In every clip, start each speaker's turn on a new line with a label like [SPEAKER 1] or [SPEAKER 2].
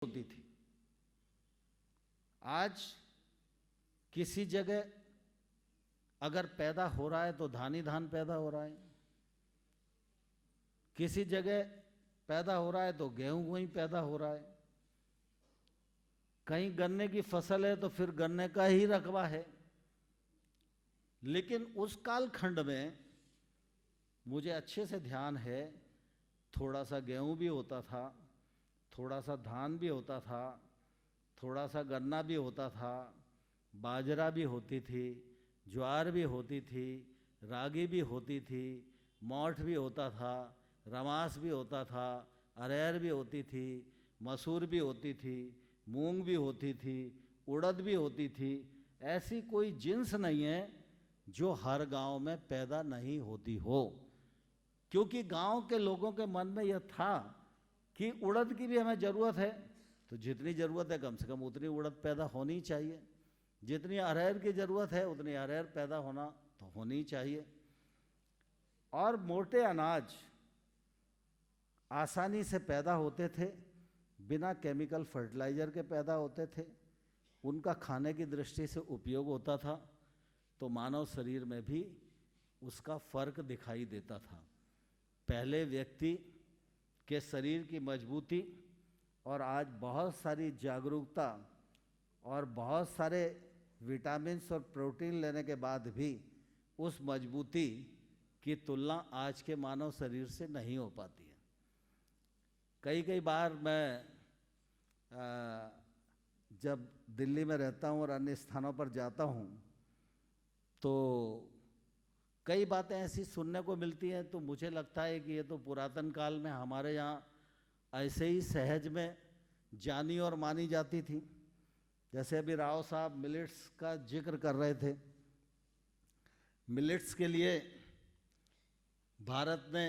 [SPEAKER 1] होती थी। आज किसी जगह अगर पैदा हो रहा है तो धान ही धान पैदा हो रहा है, किसी जगह पैदा हो रहा है तो गेहूं ही पैदा हो रहा है, कहीं गन्ने की फसल है तो फिर गन्ने का ही रकबा है। लेकिन उस कालखंड में मुझे अच्छे से ध्यान है, थोड़ा सा गेहूं भी होता था, थोड़ा सा धान भी होता था, थोड़ा सा गन्ना भी होता था, बाजरा भी होती थी, ज्वार भी होती थी, रागी भी होती थी, मोठ भी होता था, रमास भी होता था, अरहर भी होती थी, मसूर भी होती थी, मूंग भी होती थी, उड़द भी होती थी। ऐसी कोई जिन्स नहीं है जो हर गांव में पैदा नहीं होती हो, क्योंकि गांव के लोगों के मन में यह था कि उड़द की भी हमें ज़रूरत है, तो जितनी ज़रूरत है कम से कम उतनी उड़द पैदा होनी चाहिए, जितनी अरहर की ज़रूरत है उतनी अरहर पैदा होना तो होनी चाहिए। और मोटे अनाज आसानी से पैदा होते थे, बिना केमिकल फर्टिलाइज़र के पैदा होते थे, उनका खाने की दृष्टि से उपयोग होता था, तो मानव शरीर में भी उसका फर्क दिखाई देता था। पहले व्यक्ति के शरीर की मजबूती और आज बहुत सारी जागरूकता और बहुत सारे विटामिन्स और प्रोटीन लेने के बाद भी उस मजबूती की तुलना आज के मानव शरीर से नहीं हो पाती है। कई बार मैं जब दिल्ली में रहता हूँ और अन्य स्थानों पर जाता हूँ तो कई बातें ऐसी सुनने को मिलती हैं, तो मुझे लगता है कि ये तो पुरातन काल में हमारे यहाँ ऐसे ही सहज में जानी और मानी जाती थी। जैसे अभी राव साहब मिलेट्स का जिक्र कर रहे थे, मिलेट्स के लिए भारत ने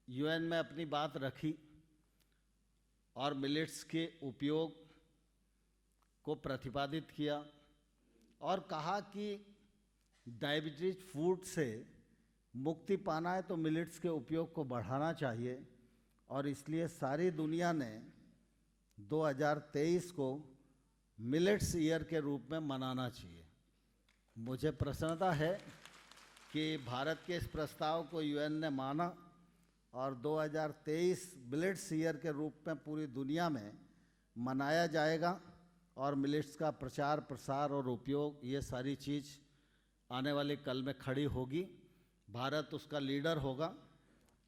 [SPEAKER 1] यूएन में अपनी बात रखी और मिलेट्स के उपयोग को प्रतिपादित किया और कहा कि डायबिटीज फूड से मुक्ति पाना है तो मिलेट्स के उपयोग को बढ़ाना चाहिए, और इसलिए सारी दुनिया ने 2023 को मिलेट्स ईयर के रूप में मनाना चाहिए। मुझे प्रसन्नता है कि भारत के इस प्रस्ताव को यूएन ने माना और 2023 मिलेट्स ईयर के रूप में पूरी दुनिया में मनाया जाएगा, और मिलेट्स का प्रचार प्रसार और उपयोग ये सारी चीज़ आने वाले कल में खड़ी होगी। भारत उसका लीडर होगा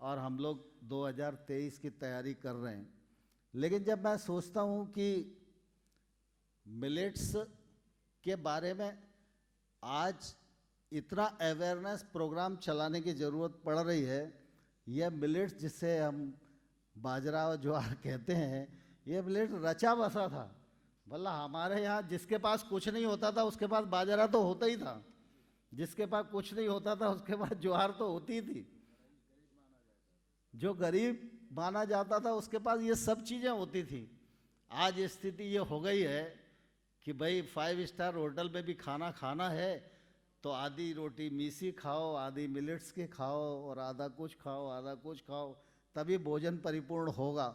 [SPEAKER 1] और हम लोग 2023 की तैयारी कर रहे हैं। लेकिन जब मैं सोचता हूँ कि मिलेट्स के बारे में आज इतना अवेयरनेस प्रोग्राम चलाने की ज़रूरत पड़ रही है, यह मिलेट्स जिसे हम बाजरा और ज्वार कहते हैं, यह मिलेट्स रचा बसा था। भला हमारे यहाँ जिसके पास कुछ नहीं होता था उसके पास बाजरा तो होता ही था, जिसके पास कुछ नहीं होता था उसके पास ज्वार तो होती थी, जो गरीब माना जाता था उसके पास ये सब चीज़ें होती थी। आज स्थिति ये हो गई है कि भाई 5 स्टार होटल में भी खाना खाना है तो आधी रोटी मीसी खाओ, आधी मिलेट्स के खाओ और आधा कुछ खाओ, आधा कुछ खाओ, तभी भोजन परिपूर्ण होगा।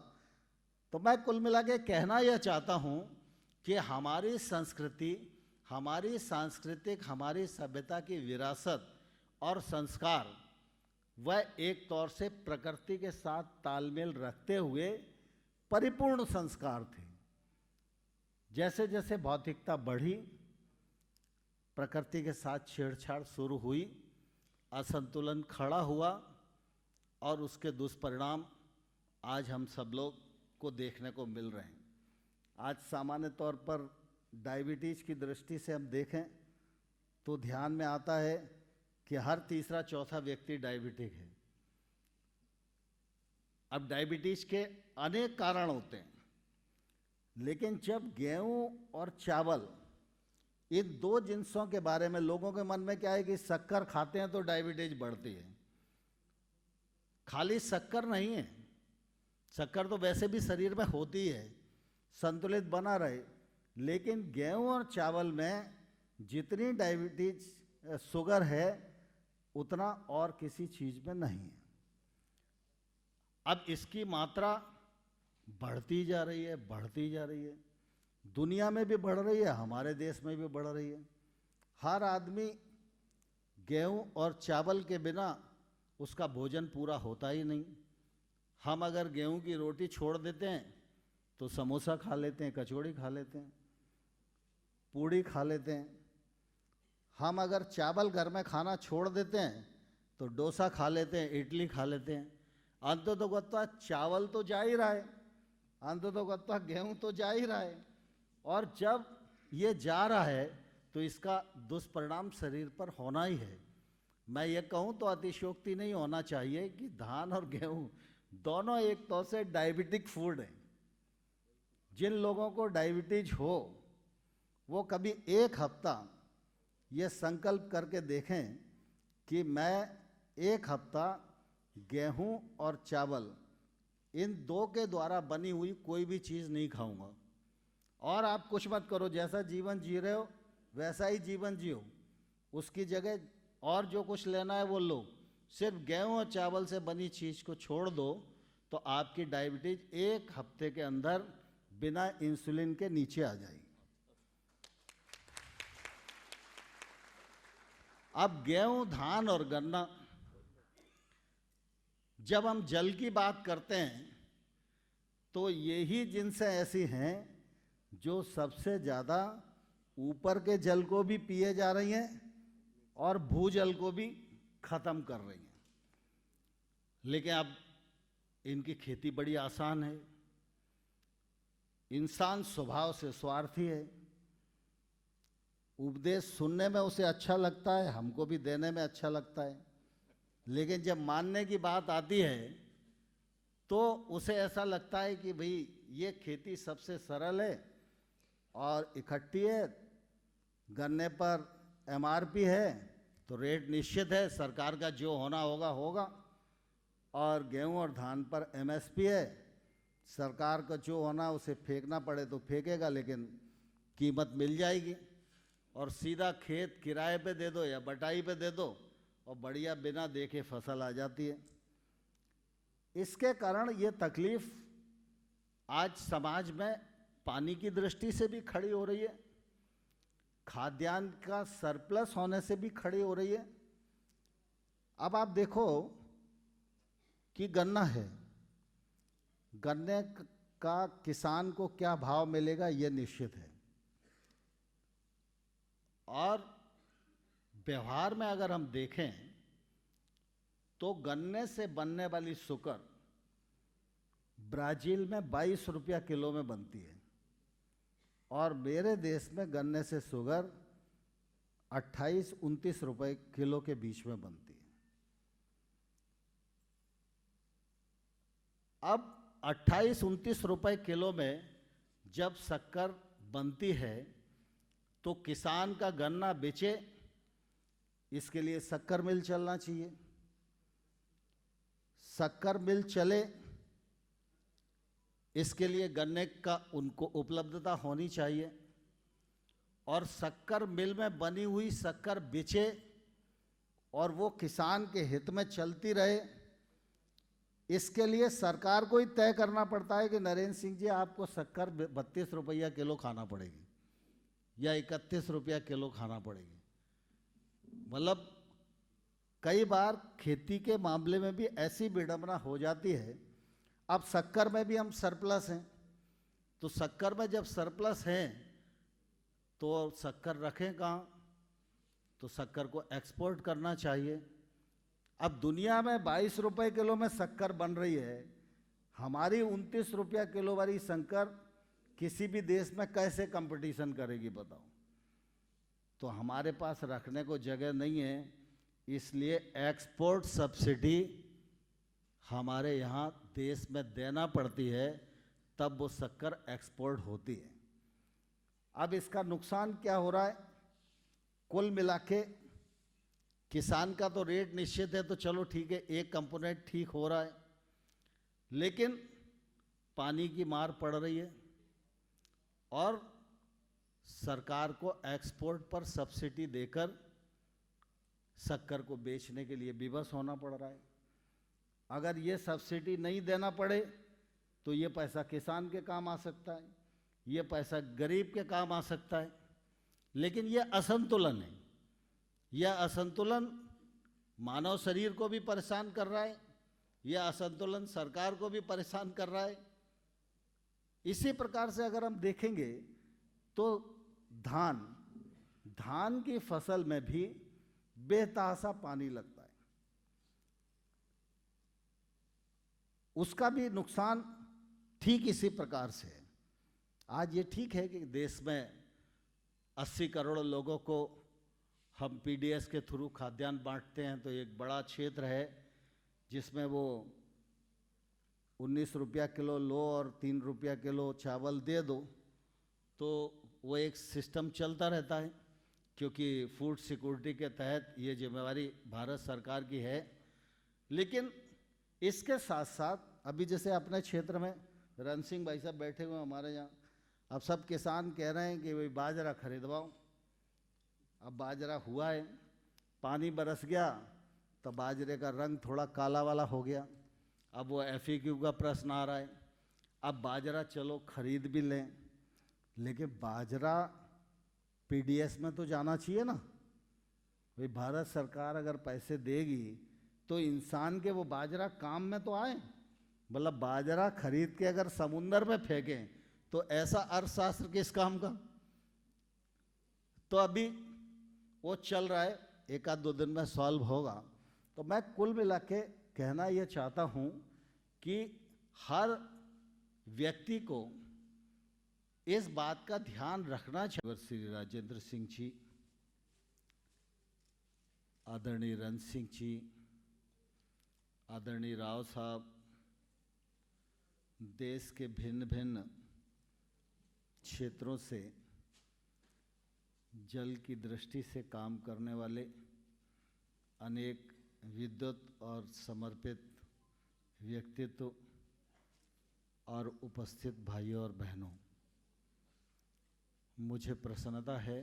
[SPEAKER 1] तो मैं कुल मिला के कहना यह चाहता हूँ कि हमारी संस्कृति, हमारी सांस्कृतिक, हमारी सभ्यता की विरासत और संस्कार वह एक तौर से प्रकृति के साथ तालमेल रखते हुए परिपूर्ण संस्कार थे। जैसे जैसे भौतिकता बढ़ी, प्रकृति के साथ छेड़छाड़ शुरू हुई, असंतुलन खड़ा हुआ और उसके दुष्परिणाम आज हम सब लोग को देखने को मिल रहे हैं। आज सामान्य तौर पर डायबिटीज़ की दृष्टि से हम देखें तो ध्यान में आता है कि हर तीसरा चौथा व्यक्ति डायबिटिक है। अब डायबिटीज़ के अनेक कारण होते हैं, लेकिन जब गेहूं और चावल, इन दो जिन्सों के बारे में लोगों के मन में क्या है कि शक्कर खाते हैं तो डायबिटीज बढ़ती है। खाली शक्कर नहीं है, शक्कर तो वैसे भी शरीर में होती है, संतुलित बना रहे, लेकिन गेहूं और चावल में जितनी डायबिटीज शुगर है उतना और किसी चीज़ में नहीं है। अब इसकी मात्रा बढ़ती जा रही है, बढ़ती जा रही है। दुनिया में भी बढ़ रही है, हमारे देश में भी बढ़ रही है। हर आदमी गेहूं और चावल के बिना उसका भोजन पूरा होता ही नहीं। हम अगर गेहूं की रोटी छोड़ देते हैं तो समोसा खा लेते हैं, कचौड़ी खा लेते हैं, पूड़ी खा लेते हैं। हम अगर चावल घर में खाना छोड़ देते हैं तो डोसा खा लेते हैं, इडली खा लेते हैं। अंततोगत्वा चावल तो जा ही रहा है, अंततोगत्वा गेहूं तो जा ही रहा है। और जब ये जा रहा है तो इसका दुष्परिणाम शरीर पर होना ही है। मैं ये कहूँ तो अतिशयोक्ति नहीं होना चाहिए कि धान और गेहूं दोनों एक तौर से डायबिटिक फूड हैं। जिन लोगों को डायबिटीज हो वो कभी एक हफ्ता ये संकल्प करके देखें कि मैं एक हफ्ता गेहूं और चावल इन दो के द्वारा बनी हुई कोई भी चीज़ नहीं खाऊंगा। और आप कुछ मत करो, जैसा जीवन जी रहे हो वैसा ही जीवन जियो। उसकी जगह और जो कुछ लेना है वो लो, सिर्फ गेहूं और चावल से बनी चीज़ को छोड़ दो तो आपकी डायबिटीज एक हफ्ते के अंदर बिना इंसुलिन के नीचे आ जाएगी। अब गेहूं, धान और गन्ना, जब हम जल की बात करते हैं तो यही जिनसे ऐसी हैं जो सबसे ज़्यादा ऊपर के जल को भी पिए जा रही हैं और भूजल को भी खत्म कर रही हैं। लेकिन अब इनकी खेती बड़ी आसान है। इंसान स्वभाव से स्वार्थी है। उपदेश सुनने में उसे अच्छा लगता है, हमको भी देने में अच्छा लगता है, लेकिन जब मानने की बात आती है तो उसे ऐसा लगता है कि भाई ये खेती सबसे सरल है और इकट्ठी है, गन्ने पर एमआरपी है तो रेट निश्चित है, सरकार का जो होना होगा होगा। और गेहूं और धान पर एमएसपी है, सरकार का जो होना उसे फेंकना पड़े तो फेंकेगा, लेकिन कीमत मिल जाएगी। और सीधा खेत किराए पे दे दो या बटाई पे दे दो और बढ़िया बिना देखे फसल आ जाती है। इसके कारण ये तकलीफ आज समाज में पानी की दृष्टि से भी खड़ी हो रही है, खाद्यान्न का सरप्लस होने से भी खड़ी हो रही है। अब आप देखो कि गन्ना है, गन्ने का किसान को क्या भाव मिलेगा ये निश्चित है। और व्यवहार में अगर हम देखें तो गन्ने से बनने वाली शुगर ब्राजील में 22 रुपया किलो में बनती है और मेरे देश में गन्ने से शुगर 28-29 रुपए किलो के बीच में बनती है। अब 28-29 रुपए किलो में जब शक्कर बनती है तो किसान का गन्ना बेचे, इसके लिए शक्कर मिल चलना चाहिए। शक्कर मिल चले इसके लिए गन्ने का उनको उपलब्धता होनी चाहिए और शक्कर मिल में बनी हुई शक्कर बेचे और वो किसान के हित में चलती रहे। इसके लिए सरकार को ही तय करना पड़ता है कि नरेंद्र सिंह जी आपको शक्कर 32 रुपया किलो खाना पड़ेगी या 31 रुपया किलो खाना पड़ेगी। मतलब कई बार खेती के मामले में भी ऐसी विडंबना हो जाती है। अब शक्कर में भी हम सरप्लस हैं, तो शक्कर में जब सरप्लस हैं तो शक्कर रखें कहाँ? तो शक्कर को एक्सपोर्ट करना चाहिए। अब दुनिया में 22 रुपए किलो में शक्कर बन रही है, हमारी 29 रुपया किलो वाली शक्कर किसी भी देश में कैसे कंपटीशन करेगी बताओ? तो हमारे पास रखने को जगह नहीं है, इसलिए एक्सपोर्ट सब्सिडी हमारे यहाँ देश में देना पड़ती है, तब वो शक्कर एक्सपोर्ट होती है। अब इसका नुकसान क्या हो रहा है? कुल मिला के किसान का तो रेट निश्चित है तो चलो ठीक है, एक कंपोनेंट ठीक हो रहा है, लेकिन पानी की मार पड़ रही है और सरकार को एक्सपोर्ट पर सब्सिडी देकर शक्कर को बेचने के लिए विवश होना पड़ रहा है। अगर ये सब्सिडी नहीं देना पड़े तो ये पैसा किसान के काम आ सकता है, ये पैसा गरीब के काम आ सकता है। लेकिन ये असंतुलन है, यह असंतुलन मानव शरीर को भी परेशान कर रहा है, यह असंतुलन सरकार को भी परेशान कर रहा है। इसी प्रकार से अगर हम देखेंगे तो धान की फसल में भी बेतहाशा पानी लगता है, उसका भी नुकसान ठीक इसी प्रकार से है। आज ये ठीक है कि देश में 80 करोड़ लोगों को हम पीडीएस के थ्रू खाद्यान्न बांटते हैं, तो एक बड़ा क्षेत्र है जिसमें वो 19 रुपया किलो लो और 3 रुपया किलो चावल दे दो, तो वो एक सिस्टम चलता रहता है, क्योंकि फूड सिक्योरिटी के तहत ये जिम्मेवारी भारत सरकार की है। लेकिन इसके साथ साथ अभी जैसे अपने क्षेत्र में रण सिंह भाई साहब बैठे हुए हमारे यहाँ, अब सब किसान कह रहे हैं कि भाई बाजरा खरीदवाओ। अब बाजरा हुआ है, पानी बरस गया तो बाजरे का रंग थोड़ा काला वाला हो गया। अब वो FAQ का प्रश्न आ रहा है, अब बाजरा चलो खरीद भी लें, लेकिन बाजरा पीडीएस में तो जाना चाहिए ना। भाई भारत सरकार अगर पैसे देगी तो इंसान के वो बाजरा काम में तो आए। मतलब बाजरा खरीद के अगर समुंदर में फेंकें तो ऐसा अर्थशास्त्र किस काम का। तो अभी वो चल रहा है, एक आध 2 दिन में सॉल्व होगा। तो मैं कुल मिला के कहना ये चाहता हूँ कि हर व्यक्ति को इस बात का ध्यान रखना चाहिए। श्री राजेंद्र सिंह जी, आदरणीय रण सिंह जी, आदरणीय राव साहब, देश के भिन्न भिन्न क्षेत्रों से जल की दृष्टि से काम करने वाले अनेक विद्वत और समर्पित व्यक्तित्व और उपस्थित भाइयों और बहनों, मुझे प्रसन्नता है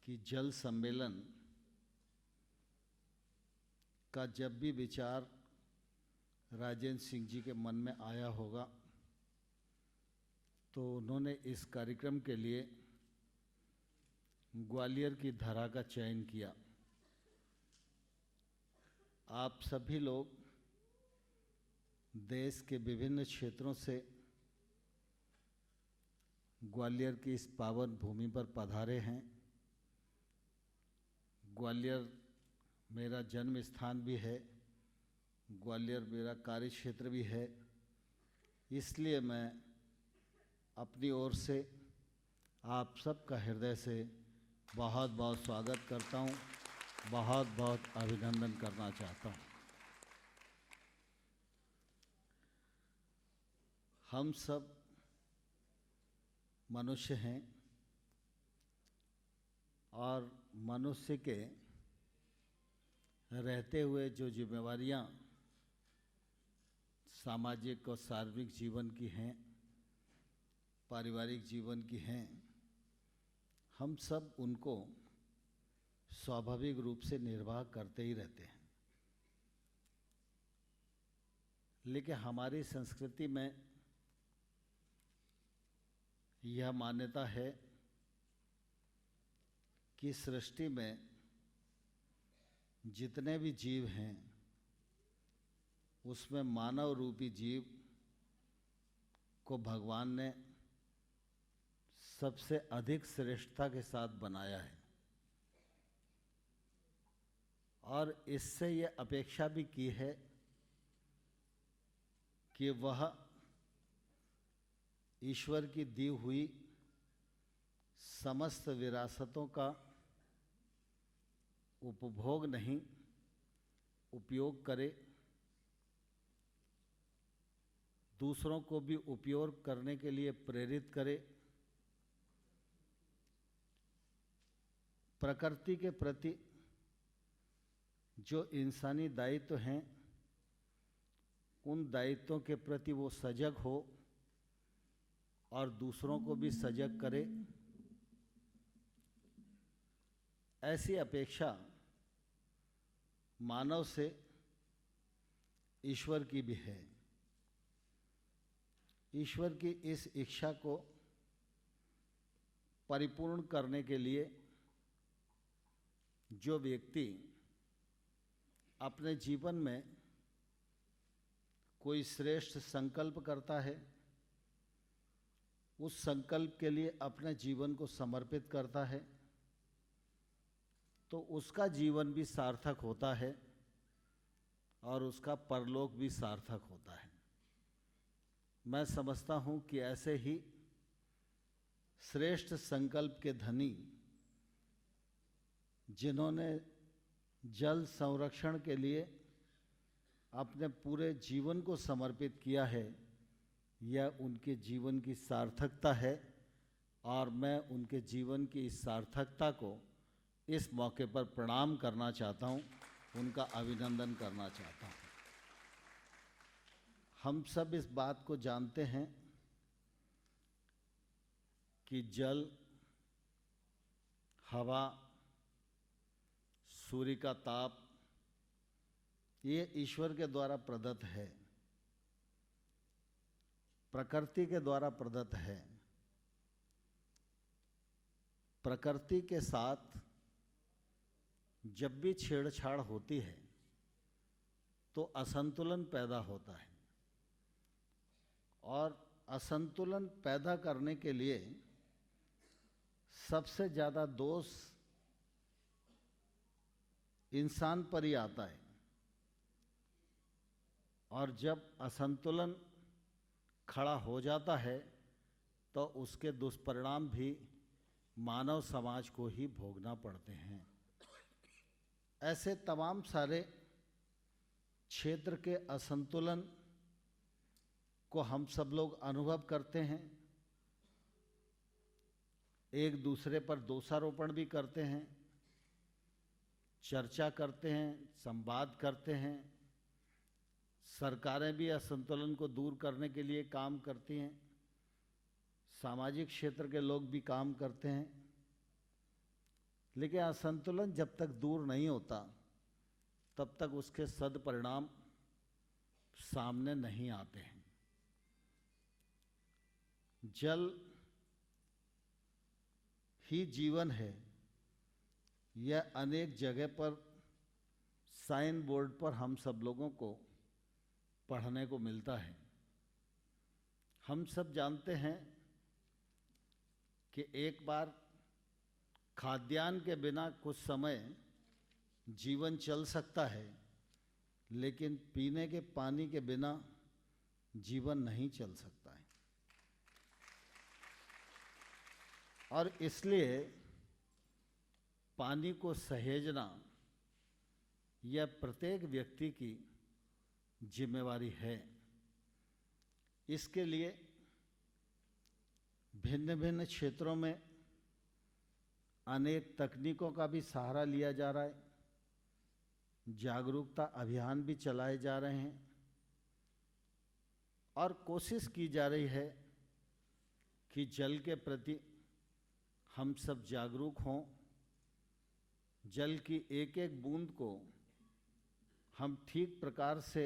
[SPEAKER 1] कि जल सम्मेलन का जब भी विचार राजेंद्र सिंह जी के मन में आया होगा तो उन्होंने इस कार्यक्रम के लिए ग्वालियर की धरा का चयन किया। आप सभी लोग देश के विभिन्न क्षेत्रों से ग्वालियर की इस पावन भूमि पर पधारे हैं। ग्वालियर मेरा जन्म स्थान भी है, ग्वालियर मेरा कार्य क्षेत्र भी है, इसलिए मैं अपनी ओर से आप सबका हृदय से बहुत बहुत स्वागत करता हूँ, बहुत बहुत अभिनंदन करना चाहता हूँ। हम सब मनुष्य हैं और मनुष्य के रहते हुए जो जिम्मेवारियां सामाजिक और सार्वजनिक जीवन की हैं, पारिवारिक जीवन की हैं, हम सब उनको स्वाभाविक रूप से निर्वाह करते ही रहते हैं। लेकिन हमारी संस्कृति में यह मान्यता है कि सृष्टि में जितने भी जीव हैं उसमें मानव रूपी जीव को भगवान ने सबसे अधिक श्रेष्ठता के साथ बनाया है और इससे ये अपेक्षा भी की है कि वह ईश्वर की दी हुई समस्त विरासतों का उपभोग नहीं, उपयोग करे, दूसरों को भी उपयोग करने के लिए प्रेरित करे, प्रकृति के प्रति जो इंसानी दायित्व हैं उन दायित्वों के प्रति वो सजग हो और दूसरों को भी सजग करे, ऐसी अपेक्षा मानव से ईश्वर की भी है। ईश्वर की इस इच्छा को परिपूर्ण करने के लिए जो व्यक्ति अपने जीवन में कोई श्रेष्ठ संकल्प करता है, उस संकल्प के लिए अपने जीवन को समर्पित करता है, तो उसका जीवन भी सार्थक होता है और उसका परलोक भी सार्थक होता है। मैं समझता हूँ कि ऐसे ही श्रेष्ठ संकल्प के धनी जिन्होंने जल संरक्षण के लिए अपने पूरे जीवन को समर्पित किया है, यह उनके जीवन की सार्थकता है और मैं उनके जीवन की इस सार्थकता को इस मौके पर प्रणाम करना चाहता हूँ, उनका अभिनंदन करना चाहता हूँ। हम सब इस बात को जानते हैं कि जल, हवा, सूर्य का ताप ये ईश्वर के द्वारा प्रदत्त है, प्रकृति के द्वारा प्रदत्त है। प्रकृति के साथ जब भी छेड़छाड़ होती है तो असंतुलन पैदा होता है और असंतुलन पैदा करने के लिए सबसे ज़्यादा दोष इंसान पर ही आता है और जब असंतुलन खड़ा हो जाता है तो उसके दुष्परिणाम भी मानव समाज को ही भोगना पड़ते हैं। ऐसे तमाम सारे क्षेत्र के असंतुलन को हम सब लोग अनुभव करते हैं, एक दूसरे पर दोषारोपण भी करते हैं, चर्चा करते हैं, संवाद करते हैं। सरकारें भी असंतुलन को दूर करने के लिए काम करती हैं, सामाजिक क्षेत्र के लोग भी काम करते हैं, लेकिन असंतुलन जब तक दूर नहीं होता तब तक उसके सदपरिणाम सामने नहीं आते हैं। जल ही जीवन है, यह अनेक जगह पर साइन बोर्ड पर हम सब लोगों को पढ़ने को मिलता है। हम सब जानते हैं कि एक बार खाद्यान्न के बिना कुछ समय जीवन चल सकता है, लेकिन पीने के पानी के बिना जीवन नहीं चल सकता है। और इसलिए पानी को सहेजना यह प्रत्येक व्यक्ति की जिम्मेवारी है। इसके लिए भिन्न भिन्न क्षेत्रों में अनेक तकनीकों का भी सहारा लिया जा रहा है, जागरूकता अभियान भी चलाए जा रहे हैं और कोशिश की जा रही है कि जल के प्रति हम सब जागरूक हों, जल की एक एक बूंद को हम ठीक प्रकार से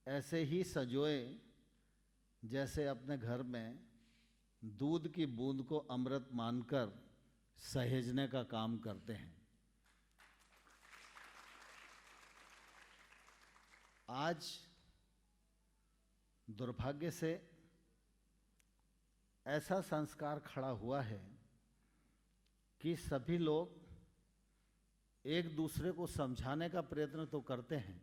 [SPEAKER 1] ऐसे ही संजोएं जैसे अपने घर में दूध की बूंद को अमृत मानकर सहेजने का काम करते हैं। आज दुर्भाग्य से ऐसा संस्कार खड़ा हुआ है कि सभी लोग एक दूसरे को समझाने का प्रयत्न तो करते हैं,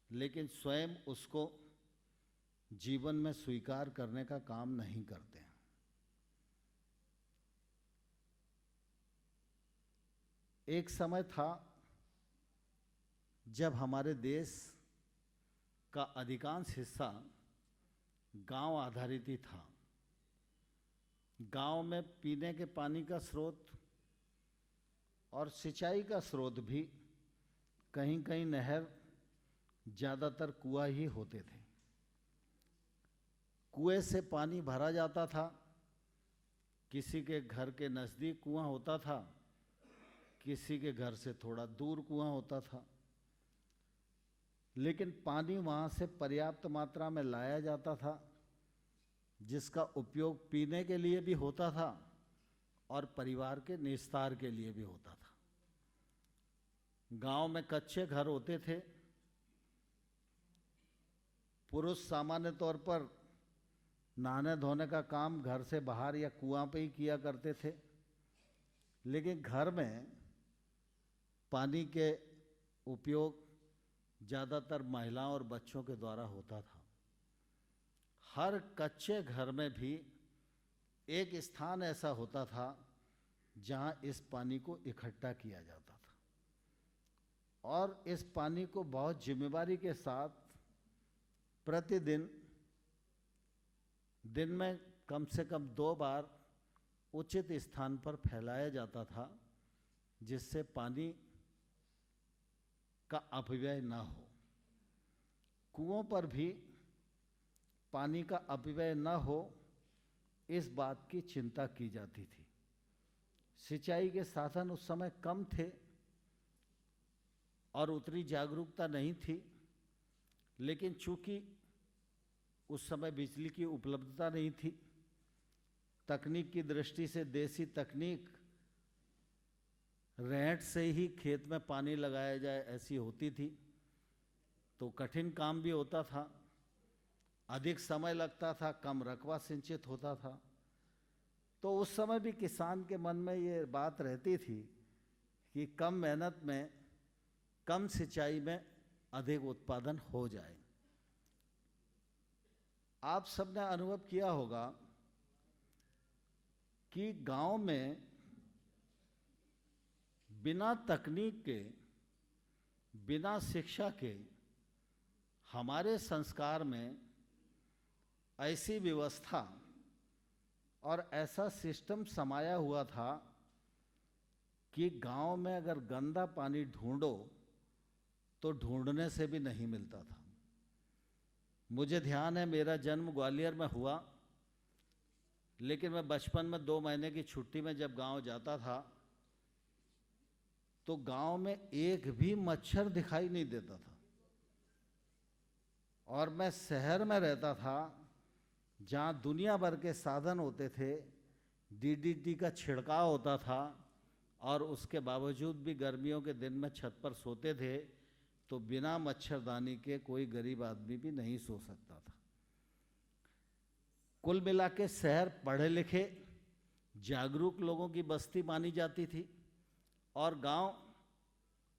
[SPEAKER 1] लेकिन स्वयं उसको जीवन में स्वीकार करने का काम नहीं करते हैं। एक समय था जब हमारे देश का अधिकांश हिस्सा गांव आधारित ही था। गांव में पीने के पानी का स्रोत और सिंचाई का स्रोत भी कहीं कहीं नहर, ज़्यादातर कुआं ही होते थे। कुएं से पानी भरा जाता था, किसी के घर के नज़दीक कुआं होता था, किसी के घर से थोड़ा दूर कुआं होता था। लेकिन पानी वहाँ से पर्याप्त मात्रा में लाया जाता था, जिसका उपयोग पीने के लिए भी होता था और परिवार के निस्तार के लिए भी होता था। गांव में कच्चे घर होते थे। पुरुष सामान्य तौर पर नहाने धोने का काम घर से बाहर या कुआं पे ही किया करते थे, लेकिन घर में पानी के उपयोग ज़्यादातर महिलाओं और बच्चों के द्वारा होता था। हर कच्चे घर में भी एक स्थान ऐसा होता था जहां इस पानी को इकट्ठा किया जाता था, और इस पानी को बहुत जिम्मेदारी के साथ प्रतिदिन दिन में कम से कम 2 बार उचित स्थान पर फैलाया जाता था, जिससे पानी का अपव्यय न हो। कुओं पर भी पानी का अपव्यय न हो, इस बात की चिंता की जाती थी। सिंचाई के साधन उस समय कम थे और उतनी जागरूकता नहीं थी, लेकिन चूंकि उस समय बिजली की उपलब्धता नहीं थी, तकनीक की दृष्टि से देसी तकनीक रेंट से ही खेत में पानी लगाया जाए ऐसी होती थी, तो कठिन काम भी होता था, अधिक समय लगता था, कम रकबा सिंचित होता था। तो उस समय भी किसान के मन में ये बात रहती थी कि कम मेहनत में, कम सिंचाई में अधिक उत्पादन हो जाए। आप सबने अनुभव किया होगा कि गांव में बिना तकनीक के, बिना शिक्षा के हमारे संस्कार में ऐसी व्यवस्था और ऐसा सिस्टम समाया हुआ था कि गांव में अगर गंदा पानी ढूंढो तो ढूंढने से भी नहीं मिलता था। मुझे ध्यान है, मेरा जन्म ग्वालियर में हुआ, लेकिन मैं बचपन में 2 महीने की छुट्टी में जब गांव जाता था तो गांव में एक भी मच्छर दिखाई नहीं देता था। और मैं शहर में रहता था जहां दुनिया भर के साधन होते थे, डीडीटी का छिड़काव होता था, और उसके बावजूद भी गर्मियों के दिन में छत पर सोते थे तो बिना मच्छरदानी के कोई गरीब आदमी भी नहीं सो सकता था। कुल मिला के शहर पढ़े लिखे जागरूक लोगों की बस्ती मानी जाती थी, और गांव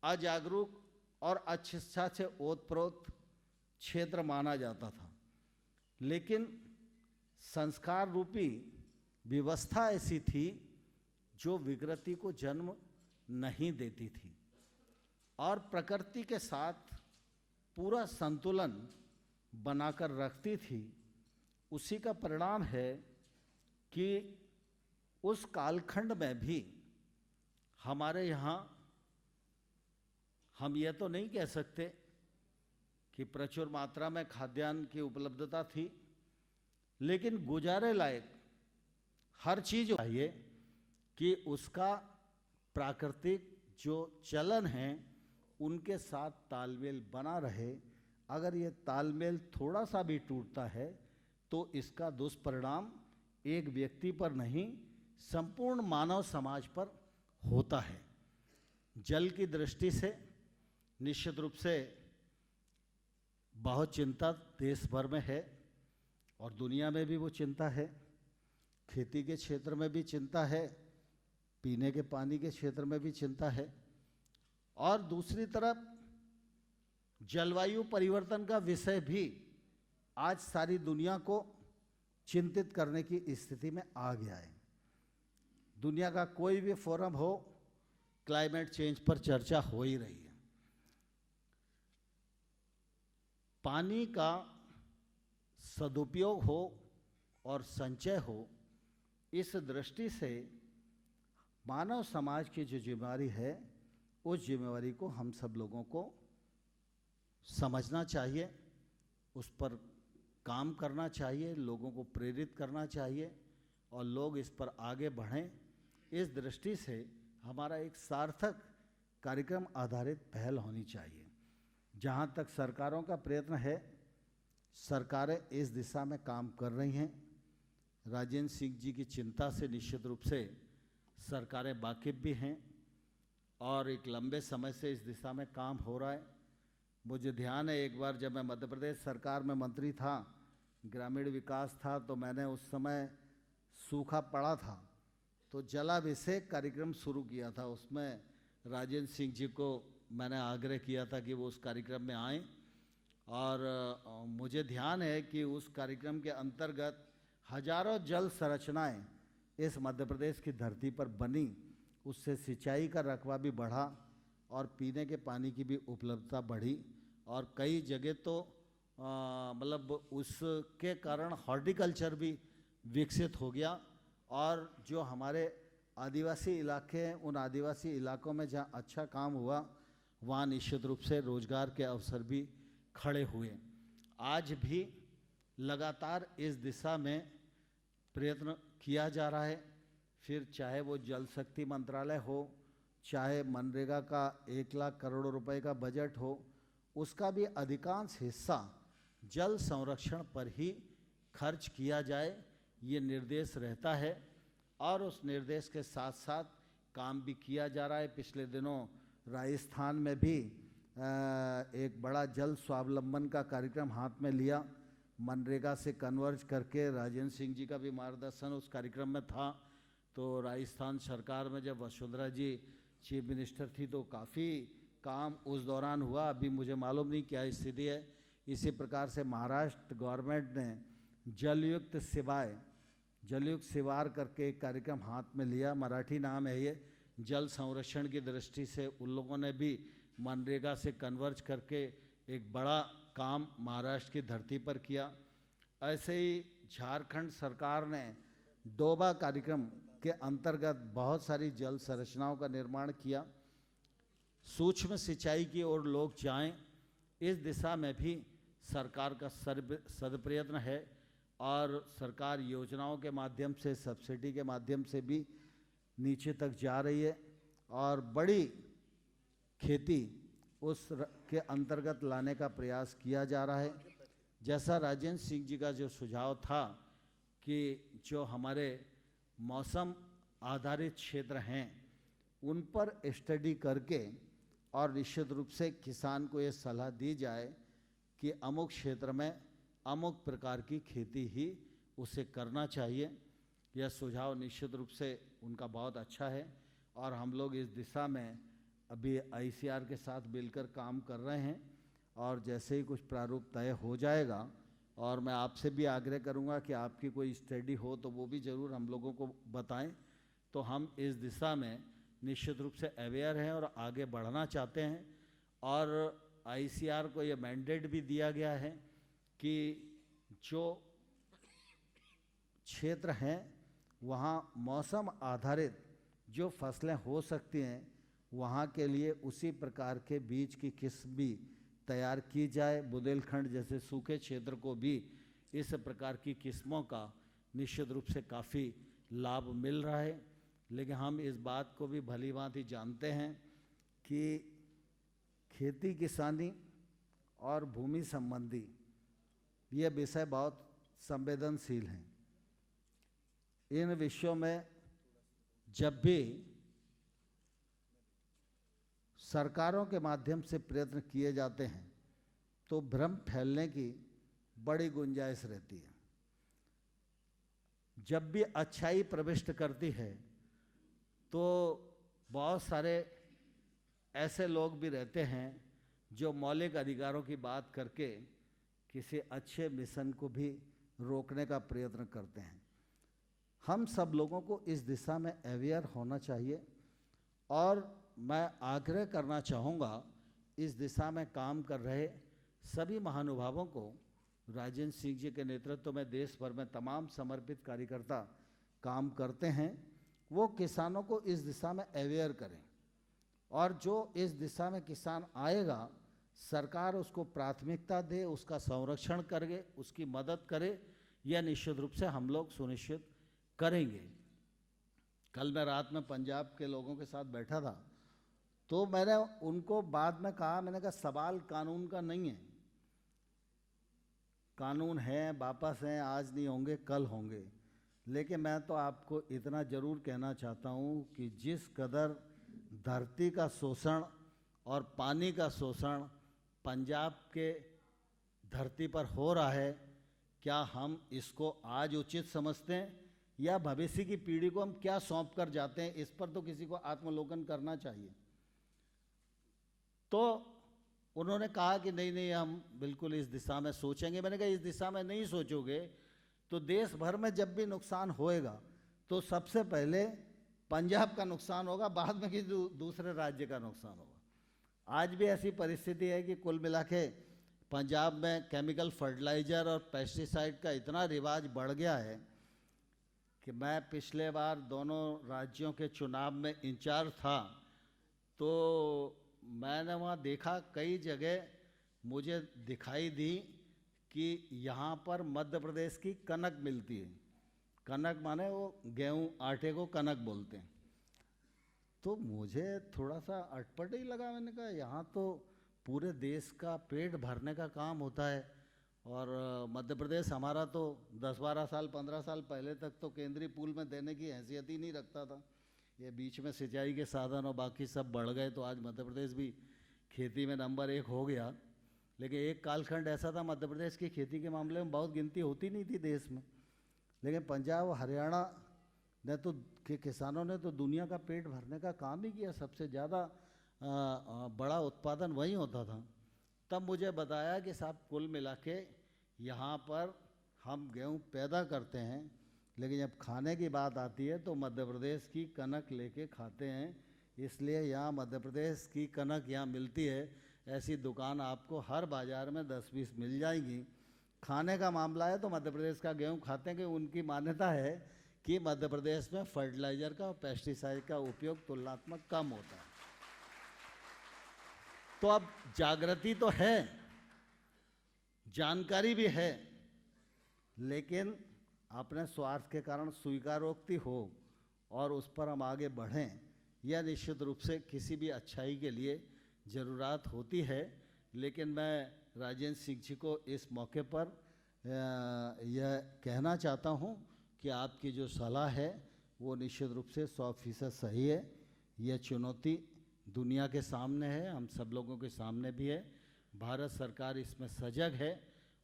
[SPEAKER 1] अजागरूक और अशिक्षा से ओतप्रोत क्षेत्र माना जाता था। लेकिन संस्कार रूपी व्यवस्था ऐसी थी जो विकृति को जन्म नहीं देती थी और प्रकृति के साथ पूरा संतुलन बनाकर रखती थी। उसी का परिणाम है कि उस कालखंड में भी हमारे यहाँ, हम ये तो नहीं कह सकते कि प्रचुर मात्रा में खाद्यान्न की उपलब्धता थी, लेकिन गुजारे लायक हर चीज चाहिए कि उसका प्राकृतिक जो चलन है उनके साथ तालमेल बना रहे। अगर ये तालमेल थोड़ा सा भी टूटता है तो इसका दुष्परिणाम एक व्यक्ति पर नहीं, संपूर्ण मानव समाज पर होता है। जल की दृष्टि से निश्चित रूप से बहुत चिंता देश भर में है और दुनिया में भी वो चिंता है। खेती के क्षेत्र में भी चिंता है, पीने के पानी के क्षेत्र में भी चिंता है, और दूसरी तरफ जलवायु परिवर्तन का विषय भी आज सारी दुनिया को चिंतित करने की स्थिति में आ गया है। दुनिया का कोई भी फोरम हो, क्लाइमेट चेंज पर चर्चा हो ही रही है। पानी का सदुपयोग हो और संचय हो, इस दृष्टि से मानव समाज की जो जिम्मेवारी है, उस जिम्मेवारी को हम सब लोगों को समझना चाहिए, उस पर काम करना चाहिए, लोगों को प्रेरित करना चाहिए और लोग इस पर आगे बढ़ें। इस दृष्टि से हमारा एक सार्थक कार्यक्रम आधारित पहल होनी चाहिए। जहाँ तक सरकारों का प्रयत्न है, सरकारें इस दिशा में काम कर रही हैं। राजेंद्र सिंह जी की चिंता से निश्चित रूप से सरकारें वाकिफ भी हैं और एक लंबे समय से इस दिशा में काम हो रहा है। मुझे ध्यान है, एक बार जब मैं मध्य प्रदेश सरकार में मंत्री था, ग्रामीण विकास था, तो मैंने उस समय सूखा पड़ा था तो जलाभिषेक कार्यक्रम शुरू किया था। उसमें राजेंद्र सिंह जी को मैंने आग्रह किया था कि वो उस कार्यक्रम में आएं और मुझे ध्यान है कि उस कार्यक्रम के अंतर्गत हजारों जल संरचनाएं इस मध्य प्रदेश की धरती पर बनी। उससे सिंचाई का रकबा भी बढ़ा और पीने के पानी की भी उपलब्धता बढ़ी और कई जगह तो मतलब उसके कारण हॉर्टिकल्चर भी विकसित हो गया। और जो हमारे आदिवासी इलाके हैं, उन आदिवासी इलाकों में जहाँ अच्छा काम हुआ, वहाँ निश्चित रूप से रोजगार के अवसर भी खड़े हुए। आज भी लगातार इस दिशा में प्रयत्न किया जा रहा है। फिर चाहे वो जल शक्ति मंत्रालय हो, चाहे मनरेगा का 1 लाख करोड़ रुपए का बजट हो, उसका भी अधिकांश हिस्सा जल संरक्षण पर ही खर्च किया जाए, ये निर्देश रहता है और उस निर्देश के साथ साथ काम भी किया जा रहा है। पिछले दिनों राजस्थान में भी एक बड़ा जल स्वावलंबन का कार्यक्रम हाथ में लिया, मनरेगा से कन्वर्ज करके। राजेंद्र सिंह जी का भी मार्गदर्शन उस कार्यक्रम में था। तो राजस्थान सरकार में जब वसुंधरा जी चीफ मिनिस्टर थी तो काफ़ी काम उस दौरान हुआ। अभी मुझे मालूम नहीं क्या स्थिति है। इसी प्रकार से महाराष्ट्र गवर्नमेंट ने जलयुक्त शिवार करके एक कार्यक्रम हाथ में लिया, मराठी नाम है ये। जल संरक्षण की दृष्टि से उन लोगों ने भी मनरेगा से कन्वर्ज करके एक बड़ा काम महाराष्ट्र की धरती पर किया। ऐसे ही झारखंड सरकार ने डोबा कार्यक्रम के अंतर्गत बहुत सारी जल संरचनाओं का निर्माण किया। सूक्ष्म सिंचाई की ओर लोग जाएं, इस दिशा में भी सरकार का सदप्रयत्न है और सरकार योजनाओं के माध्यम से, सब्सिडी के माध्यम से भी नीचे तक जा रही है और बड़ी खेती के अंतर्गत लाने का प्रयास किया जा रहा है। जैसा राजेंद्र सिंह जी का जो सुझाव था कि जो हमारे मौसम आधारित क्षेत्र हैं उन पर स्टडी करके और निश्चित रूप से किसान को ये सलाह दी जाए कि अमुक क्षेत्र में अमुक प्रकार की खेती ही उसे करना चाहिए। यह सुझाव निश्चित रूप से उनका बहुत अच्छा है और हम लोग इस दिशा में अभी ICR के साथ मिलकर काम कर रहे हैं और जैसे ही कुछ प्रारूप तय हो जाएगा, और मैं आपसे भी आग्रह करूंगा कि आपकी कोई स्टडी हो तो वो भी ज़रूर हम लोगों को बताएं, तो हम इस दिशा में निश्चित रूप से अवेयर हैं और आगे बढ़ना चाहते हैं। और ICR को ये मैंडेट भी दिया गया है कि जो क्षेत्र हैं वहाँ मौसम आधारित जो फसलें हो सकती हैं, वहाँ के लिए उसी प्रकार के बीज की किस्म भी तैयार की जाए। बुंदेलखंड जैसे सूखे क्षेत्र को भी इस प्रकार की किस्मों का निश्चित रूप से काफ़ी लाभ मिल रहा है। लेकिन हम इस बात को भी भली भांति जानते हैं कि खेती किसानी और भूमि संबंधी ये विषय बहुत संवेदनशील हैं। इन विषयों में जब भी सरकारों के माध्यम से प्रयत्न किए जाते हैं तो भ्रम फैलने की बड़ी गुंजाइश रहती है। जब भी अच्छाई प्रविष्ट करती है तो बहुत सारे ऐसे लोग भी रहते हैं जो मौलिक अधिकारों की बात करके किसी अच्छे मिशन को भी रोकने का प्रयत्न करते हैं। हम सब लोगों को इस दिशा में अवेयर होना चाहिए और मैं आग्रह करना चाहूँगा इस दिशा में काम कर रहे सभी महानुभावों को। राजेंद्र सिंह जी के नेतृत्व में देश भर में तमाम समर्पित कार्यकर्ता काम करते हैं, वो किसानों को इस दिशा में अवेयर करें और जो इस दिशा में किसान आएगा सरकार उसको प्राथमिकता दे, उसका संरक्षण करे, उसकी मदद करे। यह निश्चित रूप से हम लोग सुनिश्चित करेंगे। कल मैं रात में पंजाब के लोगों के साथ बैठा था तो मैंने उनको बाद में कहा, मैंने कहा सवाल कानून का नहीं है, कानून है, वापस हैं, आज नहीं होंगे कल होंगे, लेकिन मैं तो आपको इतना ज़रूर कहना चाहता हूँ कि जिस कदर धरती का शोषण और पानी का शोषण पंजाब के धरती पर हो रहा है, क्या हम इसको आज उचित समझते हैं या भविष्य की पीढ़ी को हम क्या सौंप कर जाते हैं, इस पर तो किसी को आत्मलोकन करना चाहिए। तो उन्होंने कहा कि नहीं नहीं, हम बिल्कुल इस दिशा में सोचेंगे। मैंने कहा इस दिशा में नहीं सोचोगे तो देश भर में जब भी नुकसान होएगा तो सबसे पहले पंजाब का नुकसान होगा, बाद में किसी दूसरे राज्य का नुकसान होगा। आज भी ऐसी परिस्थिति है कि कुल मिला के पंजाब में केमिकल फर्टिलाइज़र और पेस्टिसाइड का इतना रिवाज बढ़ गया है कि मैं पिछले बार दोनों राज्यों के चुनाव में इंचार्ज था, तो मैंने वहाँ देखा कई जगह मुझे दिखाई दी कि यहाँ पर मध्य प्रदेश की कनक मिलती है। कनक माने वो गेहूँ, आटे को कनक बोलते हैं। तो मुझे थोड़ा सा अटपट ही लगा। मैंने कहा यहाँ तो पूरे देश का पेट भरने का काम होता है, और मध्य प्रदेश हमारा तो 10-12 साल 15 साल पहले तक तो केंद्रीय पूल में देने की हैसियत ही नहीं रखता था। ये बीच में सिंचाई के साधन और बाकी सब बढ़ गए तो आज मध्य प्रदेश भी खेती में नंबर 1 हो गया। लेकिन एक कालखंड ऐसा था मध्य प्रदेश की खेती के मामले में बहुत गिनती होती नहीं थी देश में, लेकिन पंजाब हरियाणा ने तो के किसानों ने तो दुनिया का पेट भरने का काम ही किया। सबसे ज़्यादा बड़ा उत्पादन वहीं होता था। तब मुझे बताया कि साहब कुल मिला के यहाँ पर हम गेहूँ पैदा करते हैं, लेकिन जब खाने की बात आती है तो मध्य प्रदेश की कनक लेके खाते हैं, इसलिए यहाँ मध्य प्रदेश की कनक यहाँ मिलती है। ऐसी दुकान आपको हर बाज़ार में 10-20 मिल जाएंगी। खाने का मामला है तो मध्य प्रदेश का गेहूँ खाते हैं कि उनकी मान्यता है कि मध्य प्रदेश में फर्टिलाइज़र का और पेस्टिसाइड का उपयोग तुलनात्मक कम होता है। तो अब जागृति तो है, जानकारी भी है, लेकिन अपने स्वार्थ के कारण स्वीकारोक्ति हो और उस पर हम आगे बढ़ें, यह निश्चित रूप से किसी भी अच्छाई के लिए ज़रूरत होती है। लेकिन मैं राजेंद्र सिंह जी को इस मौके पर यह कहना चाहता हूं कि आपकी जो सलाह है वो निश्चित रूप से 100% सही है। यह चुनौती दुनिया के सामने है, हम सब लोगों के सामने भी है। भारत सरकार इसमें सजग है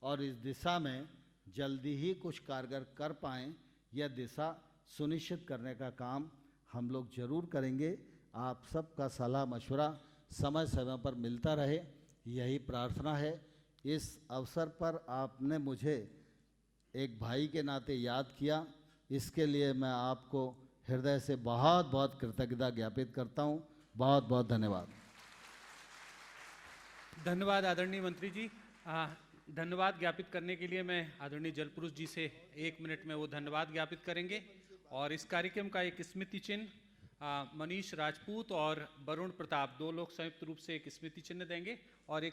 [SPEAKER 1] और इस दिशा में जल्दी ही कुछ कारगर कर पाएँ, यह दिशा सुनिश्चित करने का काम हम लोग ज़रूर करेंगे। आप सबका सलाह मशवरा समय समय पर मिलता रहे, यही प्रार्थना है। इस अवसर पर आपने मुझे एक भाई के नाते याद किया, इसके लिए मैं आपको हृदय से बहुत बहुत कृतज्ञता ज्ञापित करता हूँ। बहुत बहुत धन्यवाद।
[SPEAKER 2] धन्यवाद आदरणीय मंत्री जी। धन्यवाद ज्ञापित करने के लिए मैं आदरणीय जलपुरुष जी से 1 मिनट में वो धन्यवाद ज्ञापित करेंगे। और इस कार्यक्रम का एक स्मृति चिन्ह मनीष राजपूत और वरुण प्रताप 2 लोग संयुक्त रूप से एक स्मृति चिन्ह देंगे और एक